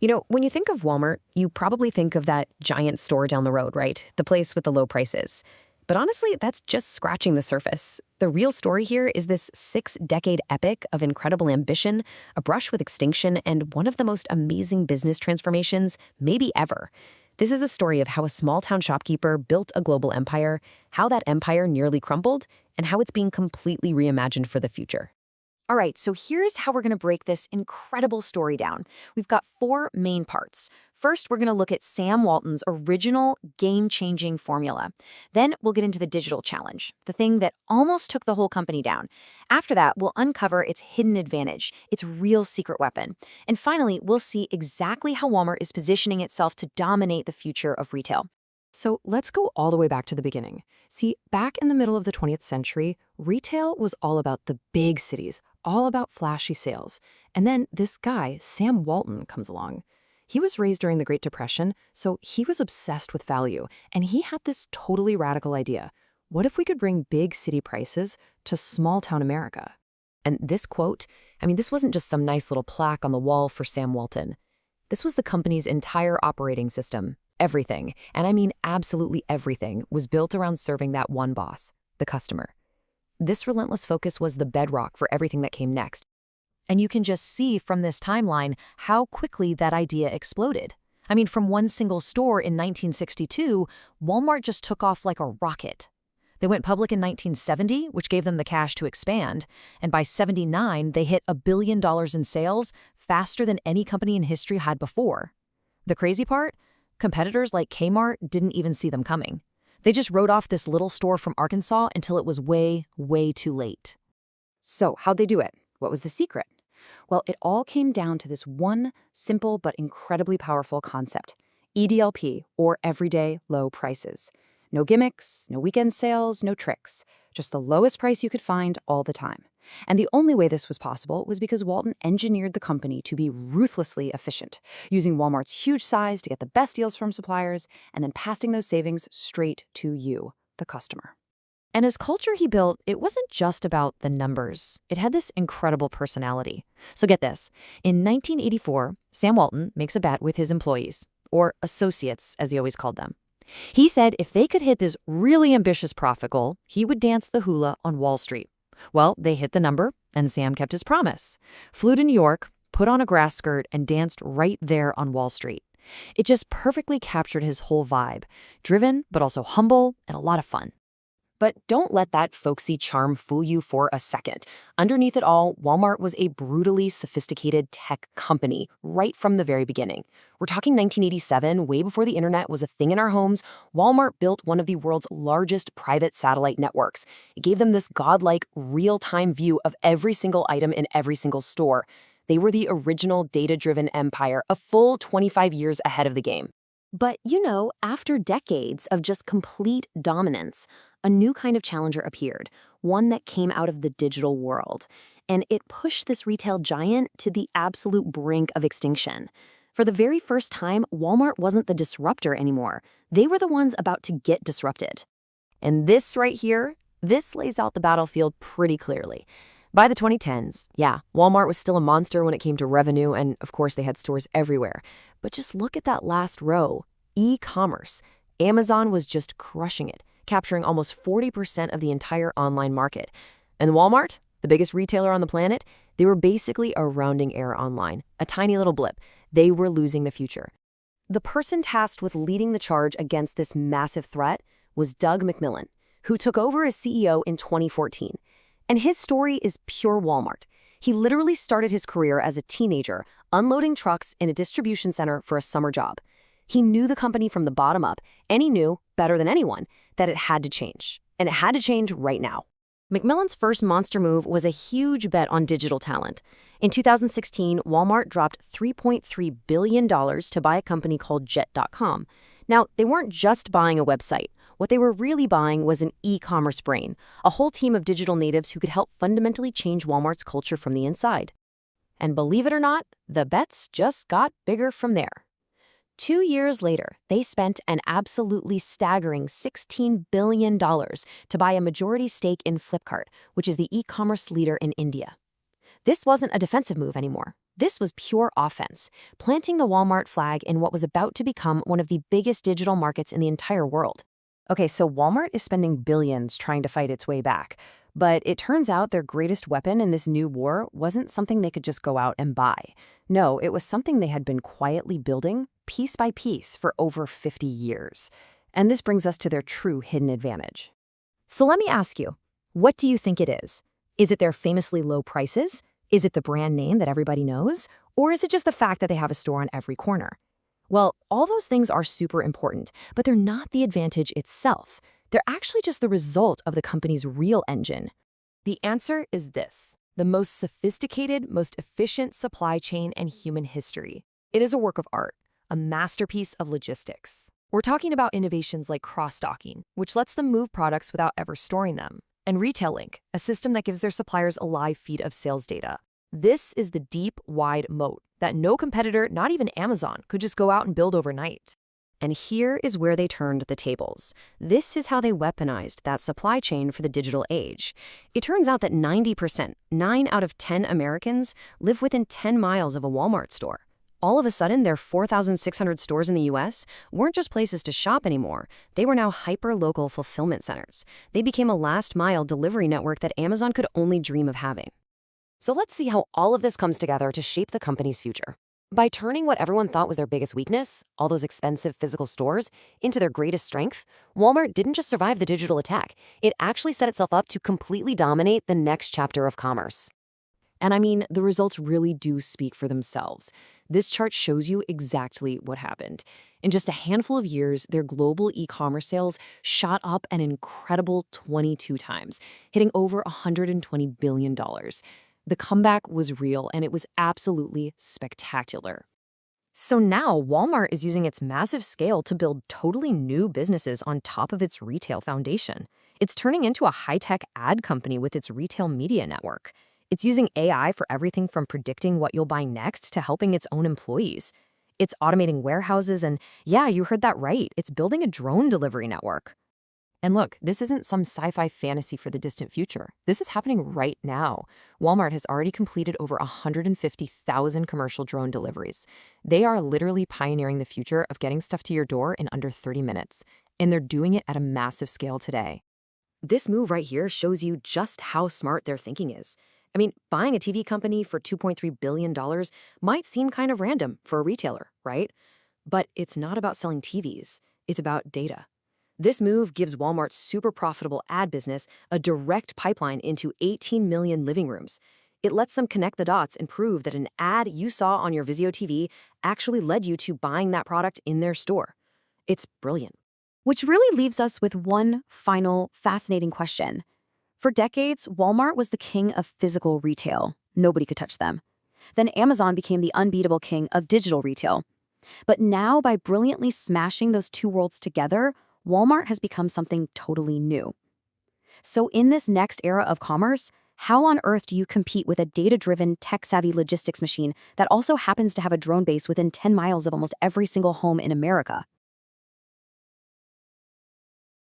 When you think of Walmart, you probably think of that giant store down the road, right? The place with the low prices. But honestly, that's just scratching the surface. The real story here is this 6-decade epic of incredible ambition, a brush with extinction, and one of the most amazing business transformations maybe ever. This is a story of how a small-town shopkeeper built a global empire, how that empire nearly crumbled, and how it's being completely reimagined for the future. All right, so here's how we're going to break this incredible story down. We've got four main parts. First, we're going to look at Sam Walton's original game-changing formula. Then we'll get into the digital challenge, the thing that almost took the whole company down. After that, we'll uncover its hidden advantage, its real secret weapon. And finally, we'll see exactly how Walmart is positioning itself to dominate the future of retail. So let's go all the way back to the beginning. See, back in the middle of the 20th century, retail was all about the big cities, all about flashy sales. And then this guy, Sam Walton, comes along. He was raised during the Great Depression, so he was obsessed with value, and he had this totally radical idea. What if we could bring big city prices to small-town America? And this quote, this wasn't just some nice little plaque on the wall for Sam Walton. This was the company's entire operating system. Everything, and I mean absolutely everything, was built around serving that one boss, the customer. This relentless focus was the bedrock for everything that came next. And you can just see from this timeline how quickly that idea exploded. From one single store in 1962, Walmart just took off like a rocket. They went public in 1970, which gave them the cash to expand, and by '79, they hit $1 billion in sales, faster than any company in history had before. The crazy part? Competitors like Kmart didn't even see them coming. They just wrote off this little store from Arkansas until it was way, way too late. So how'd they do it? What was the secret? Well, it all came down to this one simple but incredibly powerful concept, EDLP, or everyday low prices. No gimmicks, no weekend sales, no tricks, just the lowest price you could find all the time. And the only way this was possible was because Walton engineered the company to be ruthlessly efficient, using Walmart's huge size to get the best deals from suppliers and then passing those savings straight to you, the customer. And his culture he built, it wasn't just about the numbers. It had this incredible personality. So get this. In 1984, Sam Walton makes a bet with his employees, or associates, as he always called them. He said if they could hit this really ambitious profit goal, he would dance the hula on Wall Street. Well, they hit the number, and Sam kept his promise. Flew to New York, put on a grass skirt, and danced right there on Wall Street. It just perfectly captured his whole vibe. Driven, but also humble, and a lot of fun. But don't let that folksy charm fool you for a second. Underneath it all, Walmart was a brutally sophisticated tech company right from the very beginning. We're talking 1987, way before the internet was a thing in our homes. Walmart built one of the world's largest private satellite networks. It gave them this godlike, real-time view of every single item in every single store. They were the original data-driven empire, a full 25 years ahead of the game. But, after decades of just complete dominance, a new kind of challenger appeared, one that came out of the digital world. And it pushed this retail giant to the absolute brink of extinction. For the very first time, Walmart wasn't the disruptor anymore. They were the ones about to get disrupted. And this right here, this lays out the battlefield pretty clearly. By the 2010s, Walmart was still a monster when it came to revenue, and of course they had stores everywhere. But just look at that last row, e-commerce. Amazon was just crushing it, capturing almost 40% of the entire online market. And Walmart, the biggest retailer on the planet, they were basically a rounding error online, a tiny little blip. They were losing the future. The person tasked with leading the charge against this massive threat was Doug McMillon, who took over as CEO in 2014. And his story is pure Walmart. He literally started his career as a teenager, unloading trucks in a distribution center for a summer job. He knew the company from the bottom up, and he knew, better than anyone, that it had to change. And it had to change right now. McMillon's first monster move was a huge bet on digital talent. In 2016, Walmart dropped $3.3 billion to buy a company called Jet.com. Now, they weren't just buying a website. What they were really buying was an e-commerce brain, a whole team of digital natives who could help fundamentally change Walmart's culture from the inside. And believe it or not, the bets just got bigger from there. 2 years later, they spent an absolutely staggering $16 billion to buy a majority stake in Flipkart, which is the e-commerce leader in India. This wasn't a defensive move anymore. This was pure offense, planting the Walmart flag in what was about to become one of the biggest digital markets in the entire world. Okay, so Walmart is spending billions trying to fight its way back. But it turns out their greatest weapon in this new war wasn't something they could just go out and buy. No, it was something they had been quietly building, piece by piece, for over 50 years. And this brings us to their true hidden advantage. So let me ask you, what do you think it is? Is it their famously low prices? Is it the brand name that everybody knows? Or is it just the fact that they have a store on every corner? Well, all those things are super important, but they're not the advantage itself. They're actually just the result of the company's real engine. The answer is this: the most sophisticated, most efficient supply chain in human history. It is a work of art, a masterpiece of logistics. We're talking about innovations like cross-docking, which lets them move products without ever storing them, and Retail Link, a system that gives their suppliers a live feed of sales data. This is the deep, wide moat that no competitor, not even Amazon, could just go out and build overnight. And here is where they turned the tables. This is how they weaponized that supply chain for the digital age. It turns out that 90%, 9 out of 10 Americans, live within 10 miles of a Walmart store. All of a sudden, their 4,600 stores in the US weren't just places to shop anymore. They were now hyper-local fulfillment centers. They became a last-mile delivery network that Amazon could only dream of having. So let's see how all of this comes together to shape the company's future. By turning what everyone thought was their biggest weakness, all those expensive physical stores, into their greatest strength, Walmart didn't just survive the digital attack. It actually set itself up to completely dominate the next chapter of commerce. And I mean, the results really do speak for themselves. This chart shows you exactly what happened. In just a handful of years, their global e-commerce sales shot up an incredible 22 times, hitting over $120 billion. The comeback was real, and it was absolutely spectacular. So now Walmart is using its massive scale to build totally new businesses on top of its retail foundation. It's turning into a high-tech ad company with its retail media network. It's using AI for everything from predicting what you'll buy next to helping its own employees. It's automating warehouses and, yeah, you heard that right, it's building a drone delivery network. And look, this isn't some sci-fi fantasy for the distant future. This is happening right now. Walmart has already completed over 150,000 commercial drone deliveries. They are literally pioneering the future of getting stuff to your door in under 30 minutes. And they're doing it at a massive scale today. This move right here shows you just how smart their thinking is. I mean, buying a TV company for $2.3 billion might seem kind of random for a retailer, right? But it's not about selling TVs. It's about data. This move gives Walmart's super profitable ad business a direct pipeline into 18 million living rooms. It lets them connect the dots and prove that an ad you saw on your Vizio TV actually led you to buying that product in their store. It's brilliant. Which really leaves us with one final fascinating question. For decades, Walmart was the king of physical retail. Nobody could touch them. Then Amazon became the unbeatable king of digital retail. But now, by brilliantly smashing those two worlds together, Walmart has become something totally new. So in this next era of commerce, how on earth do you compete with a data-driven, tech-savvy logistics machine that also happens to have a drone base within 10 miles of almost every single home in America?